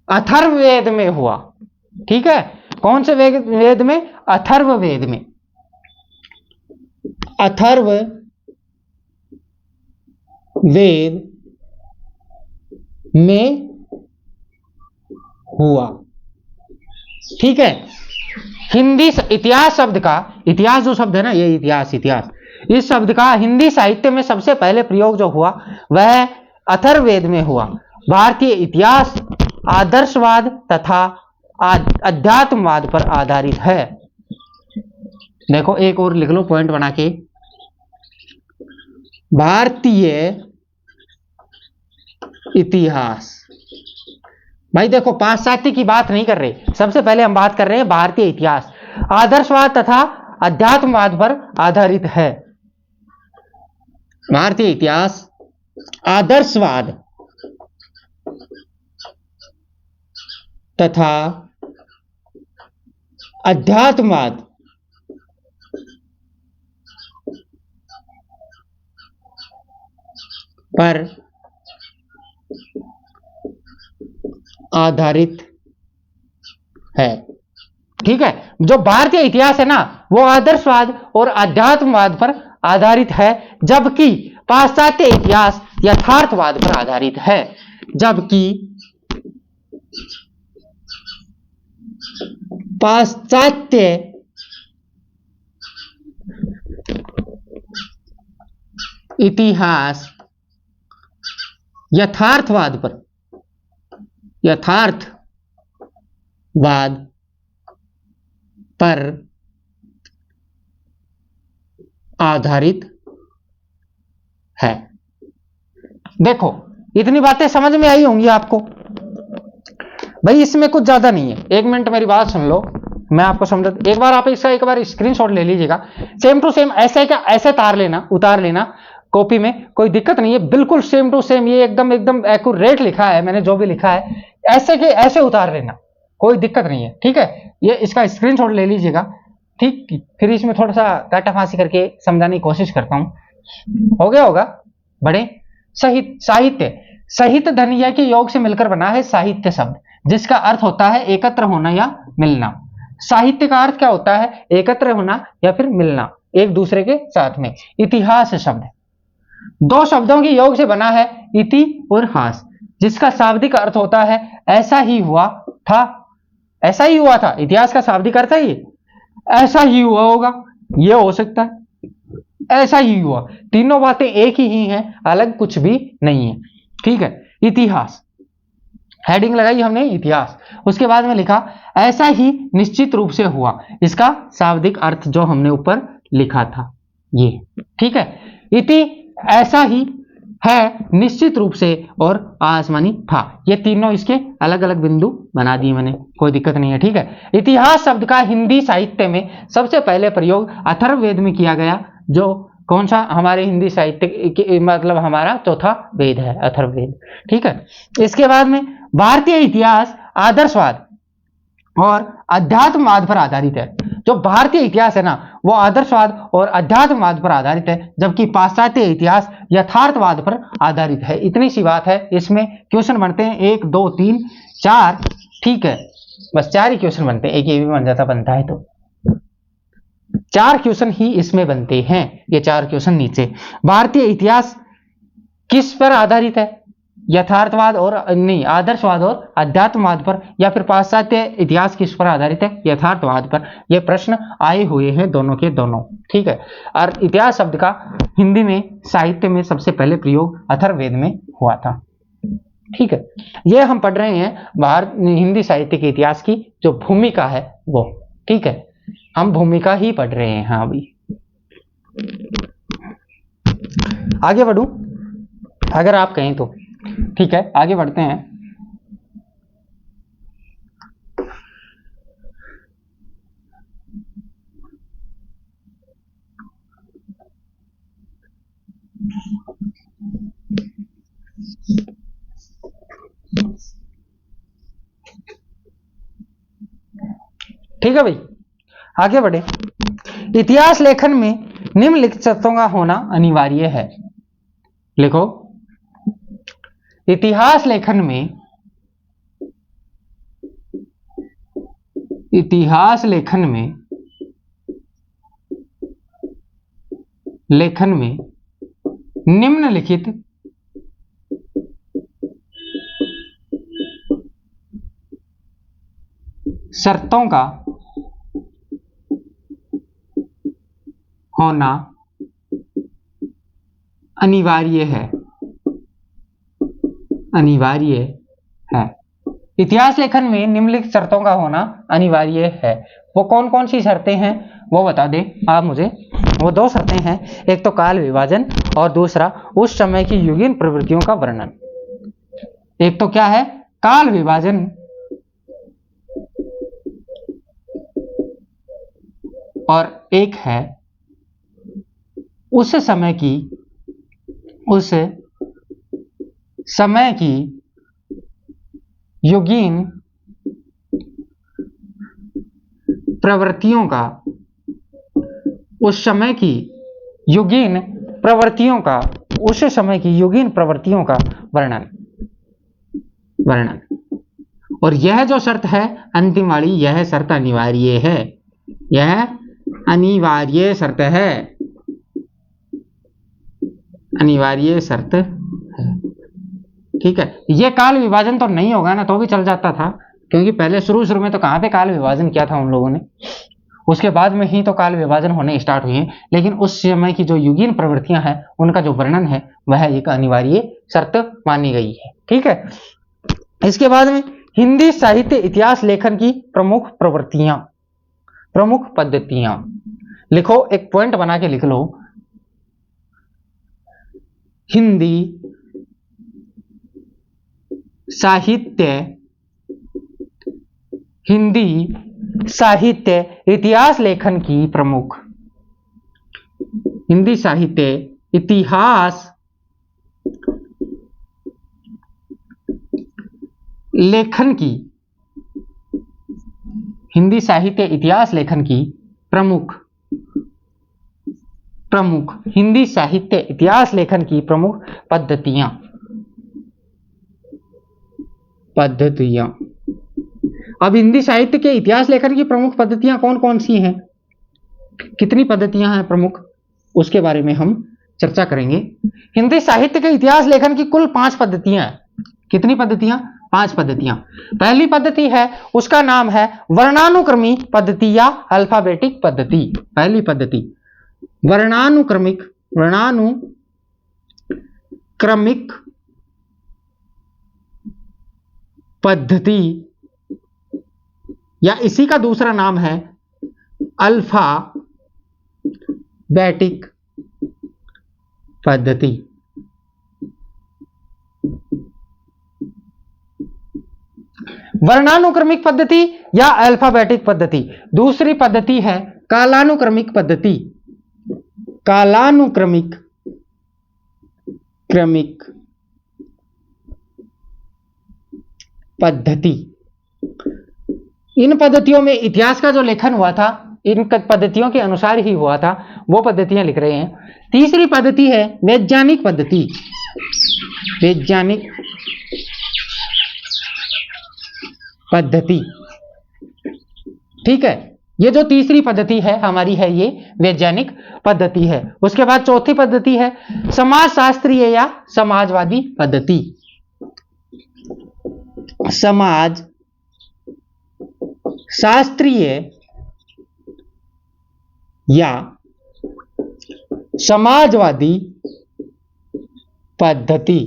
Speaker 1: अथर्ववेद में हुआ, ठीक है। कौन से वेद में? अथर्ववेद में। अथर्ववेद में हुआ, ठीक है। हिंदी इतिहास शब्द का, इतिहास जो शब्द है ना, ये इतिहास, इतिहास, इस शब्द का हिंदी साहित्य में सबसे पहले प्रयोग जो हुआ वह अथर्ववेद में हुआ। भारतीय इतिहास आदर्शवाद तथा अध्यात्मवाद पर आधारित है। देखो एक और लिख लो पॉइंट बना के, भारतीय इतिहास। भाई देखो, पाश्चात्य की बात नहीं कर रहे, सबसे पहले हम बात कर रहे हैं भारतीय इतिहास आदर्शवाद तथा अध्यात्मवाद पर आधारित है। भारतीय इतिहास आदर्शवाद तथा अध्यात्मवाद पर आधारित है, ठीक है। जो भारतीय इतिहास है ना, वो आदर्शवाद और अध्यात्मवाद पर आधारित है, जबकि पाश्चात्य इतिहास यथार्थवाद पर आधारित है। जबकि पाश्चात्य इतिहास यथार्थवाद पर आधारित है। देखो, इतनी बातें समझ में आई होंगी आपको। भाई इसमें कुछ ज्यादा नहीं है, एक मिनट मेरी बात सुन लो, मैं आपको समझा। एक बार आप इसका एक बार स्क्रीनशॉट ले लीजिएगा, सेम टू सेम ऐसे का ऐसे उतार लेना कॉपी में, कोई दिक्कत नहीं है, बिल्कुल सेम टू सेम, ये एकदम एकदम एक्यूरेट लिखा है मैंने, जो भी लिखा है ऐसे के ऐसे उतार लेना, कोई दिक्कत नहीं है, ठीक है। ये इसका स्क्रीनशॉट ले लीजिएगा, ठीक। फिर इसमें थोड़ा सा काटा फांसी करके समझाने की कोशिश करता हूं, हो गया होगा। बड़े साहित्य, साहित्य धनिया के योग से मिलकर बना है साहित्य शब्द, जिसका अर्थ होता है एकत्र होना या मिलना। साहित्य का अर्थ क्या होता है? एकत्र होना या फिर मिलना एक दूसरे के साथ में। इतिहास शब्द दो शब्दों के योग से बना है, इति और हास, जिसका शाब्दिक अर्थ होता है ऐसा ही हुआ था, ऐसा ही हुआ था। इतिहास का शाब्दिक अर्थ है ये, ऐसा ही हुआ होगा, ये हो सकता है, ऐसा ही हुआ। तीनों बातें एक ही हैं, अलग कुछ भी नहीं है, ठीक है। इतिहास हेडिंग लगाई हमने इतिहास, उसके बाद में लिखा ऐसा ही निश्चित रूप से हुआ, इसका शाब्दिक अर्थ जो हमने ऊपर लिखा था ये, ठीक है। इति ऐसा ही है, निश्चित रूप से, और आसमानी था, ये तीनों इसके अलग अलग बिंदु बना दिए मैंने, कोई दिक्कत नहीं है, ठीक है। इतिहास शब्द का हिंदी साहित्य में सबसे पहले प्रयोग अथर्ववेद में किया गया, जो कौन सा हमारे हिंदी साहित्य मतलब हमारा चौथा वेद है, अथर्ववेद, ठीक है। इसके बाद में भारतीय इतिहास आदर्शवाद और अध्यात्मवाद पर आधारित है। जो भारतीय इतिहास है ना वो आदर्शवाद और अध्यात्मवाद पर आधारित है, जबकि पाश्चात्य इतिहास यथार्थवाद पर आधारित है। इतनी सी बात है। इसमें क्वेश्चन बनते हैं 1 2 3 4, ठीक है, बस 4 ही क्वेश्चन बनते हैं, एक ये भी बन जाता बनता है तो 4 क्वेश्चन ही इसमें बनते हैं। ये 4 क्वेश्चन नीचे। भारतीय इतिहास किस पर आधारित है? यथार्थवाद और नहीं, आदर्शवाद और अध्यात्मवाद पर, या फिर पाश्चात्य इतिहास किस पर आधारित है? यथार्थवाद पर। ये प्रश्न आए हुए हैं दोनों के दोनों, ठीक है। और इतिहास शब्द का हिंदी में साहित्य में सबसे पहले प्रयोग अथर्ववेद में हुआ था, ठीक है। ये हम पढ़ रहे हैं हिंदी साहित्य के इतिहास की जो भूमिका है वो, ठीक है, हम भूमिका ही पढ़ रहे हैं। हाँ अभी आगे बढ़ूं अगर आप कहें तो, ठीक है, आगे बढ़ते हैं। ठीक है भाई, आगे बढ़े। इतिहास लेखन में निम्नलिखित शर्तों का होना अनिवार्य है। लिखो, इतिहास लेखन में निम्नलिखित शर्तों का होना अनिवार्य है। इतिहास लेखन में निम्नलिखित शर्तों का होना अनिवार्य है। वो कौन कौन सी शर्तें हैं वो बता दें आप मुझे। वो 2 शर्तें हैं, एक तो काल विभाजन और दूसरा उस समय की युगीन प्रवृत्तियों का वर्णन। एक तो क्या है? काल विभाजन, और एक है उस समय की युगीन प्रवृत्तियों का, उस समय की युगीन प्रवृत्तियों का वर्णन। और यह जो शर्त है अंतिम वाली, यह शर्त अनिवार्य है। यह अनिवार्य शर्त है। ठीक है। ये काल विभाजन तो नहीं होगा ना तो भी चल जाता था, क्योंकि पहले शुरू में तो कहां पे काल विभाजन किया था उन लोगों ने, उसके बाद में ही तो काल विभाजन होने स्टार्ट हुए हैं। लेकिन उस समय की जो युगीन प्रवृत्तियां हैं उनका जो वर्णन है वह एक अनिवार्य शर्त मानी गई है, ठीक है। इसके बाद में हिंदी साहित्य इतिहास लेखन की प्रमुख पद्धतियां लिखो, एक पॉइंट बना के लिख लो। हिंदी साहित्य इतिहास लेखन की प्रमुख हिंदी साहित्य इतिहास लेखन की प्रमुख हिंदी साहित्य इतिहास लेखन की प्रमुख पद्धतियां। अब हिंदी साहित्य के इतिहास लेखन की प्रमुख पद्धतियां कौन कौन सी हैं, कितनी पद्धतियां हैं प्रमुख, उसके बारे में हम चर्चा करेंगे। हिंदी साहित्य के इतिहास लेखन की कुल 5 पद्धतियां हैं। कितनी पद्धतियां? 5 पद्धतियां। पहली पद्धति है, उसका नाम है वर्णानुक्रमी पद्धति या अल्फाबेटिक पद्धति। पहली पद्धति वर्णानुक्रमिक पद्धति, या इसी का दूसरा नाम है अल्फाबेटिक पद्धति। वर्णानुक्रमिक पद्धति या अल्फाबेटिक पद्धति। दूसरी पद्धति है कालानुक्रमिक पद्धति। पद्धति। इन पद्धतियों में इतिहास का जो लेखन हुआ था इन पद्धतियों के अनुसार ही हुआ था, वो पद्धतियां लिख रहे हैं। तीसरी पद्धति है वैज्ञानिक पद्धति। वैज्ञानिक पद्धति, ठीक है, ये जो तीसरी पद्धति है हमारी है ये वैज्ञानिक पद्धति है। उसके बाद चौथी पद्धति है समाजशास्त्रीय या समाजवादी पद्धति। समाज शास्त्रीय या समाजवादी पद्धति।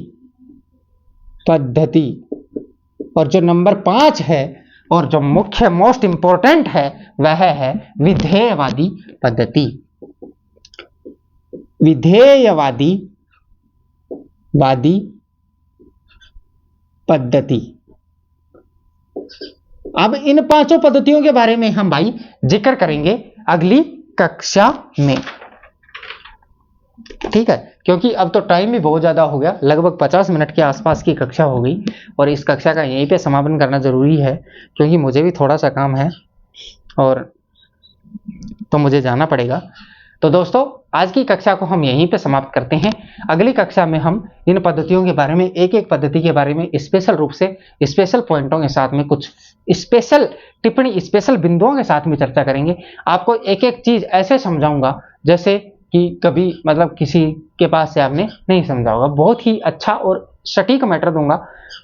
Speaker 1: और जो नंबर 5 है और जो मुख्य मोस्ट इंपॉर्टेंट है वह है विधेयवादी पद्धति। विधेयवादी पद्धति। अब इन पांचों पद्धतियों के बारे में हम भाई जिक्र करेंगे अगली कक्षा में, ठीक है, क्योंकि अब तो टाइम भी बहुत ज्यादा हो गया, लगभग 50 मिनट के आसपास की कक्षा हो गई और इस कक्षा का यहीं पे समापन करना जरूरी है क्योंकि मुझे भी थोड़ा सा काम है और तो मुझे जाना पड़ेगा। तो दोस्तों आज की कक्षा को हम यहीं पे समाप्त करते हैं। अगली कक्षा में हम इन पद्धतियों के बारे में एक एक पद्धति के बारे में स्पेशल रूप से स्पेशल पॉइंटों के साथ में कुछ स्पेशल टिप्पणी स्पेशल बिंदुओं के साथ में चर्चा करेंगे। आपको एक एक चीज ऐसे समझाऊंगा जैसे कि कभी मतलब किसी के पास से आपने नहीं समझा होगा, बहुत ही अच्छा और सटीक मैटर दूंगा,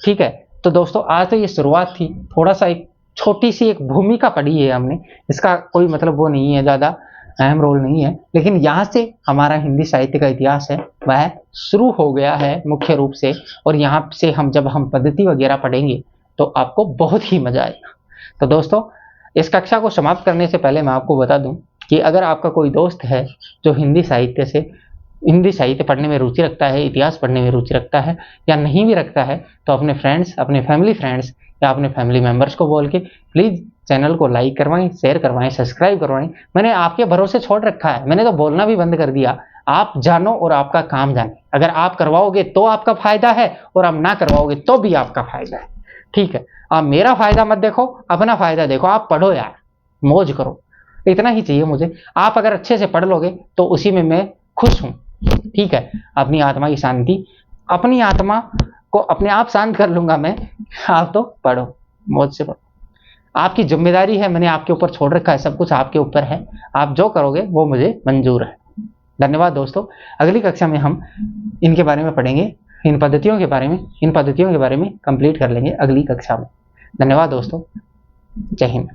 Speaker 1: ठीक है। तो दोस्तों आज तो ये शुरुआत थी, थोड़ा सा एक छोटी सी एक भूमिका पढ़ी है हमने, इसका कोई मतलब वो नहीं है, ज्यादा अहम रोल नहीं है, लेकिन यहाँ से हमारा हिंदी साहित्य का इतिहास है वह शुरू हो गया है मुख्य रूप से। और यहाँ से हम जब हम पद्धति वगैरह पढ़ेंगे तो आपको बहुत ही मजा आएगा। तो दोस्तों इस कक्षा को समाप्त करने से पहले मैं आपको बता दूं कि अगर आपका कोई दोस्त है जो हिंदी साहित्य पढ़ने में रुचि रखता है, इतिहास पढ़ने में रुचि रखता है या नहीं भी रखता है, तो अपने फ्रेंड्स, अपने फैमिली फ्रेंड्स या अपने फैमिली मेंबर्स को बोल के प्लीज चैनल को लाइक करवाएं, शेयर करवाएं, सब्सक्राइब करवाएं। मैंने आपके भरोसे छोड़ रखा है, मैंने तो बोलना भी बंद कर दिया। आप जानो और आपका काम जाने। अगर आप करवाओगे तो आपका फायदा है और आप ना करवाओगे तो भी आपका फायदा है, ठीक है। आप मेरा फायदा मत देखो, अपना फायदा देखो। आप पढ़ो यार, मौज करो, इतना ही चाहिए मुझे। आप अगर अच्छे से पढ़ लोगे तो उसी में मैं खुश हूं, ठीक है। अपनी आत्मा की शांति, अपनी आत्मा को अपने आप शांत कर लूंगा मैं। आप तो पढ़ो, मौज से पढ़ो, आपकी जिम्मेदारी है, मैंने आपके ऊपर छोड़ रखा है, सब कुछ आपके ऊपर है। आप जो करोगे वो मुझे मंजूर है। धन्यवाद दोस्तों। अगली कक्षा में हम इनके बारे में पढ़ेंगे, इन पद्धतियों के बारे में कंप्लीट कर लेंगे अगली कक्षा में। धन्यवाद दोस्तों, जय हिंद।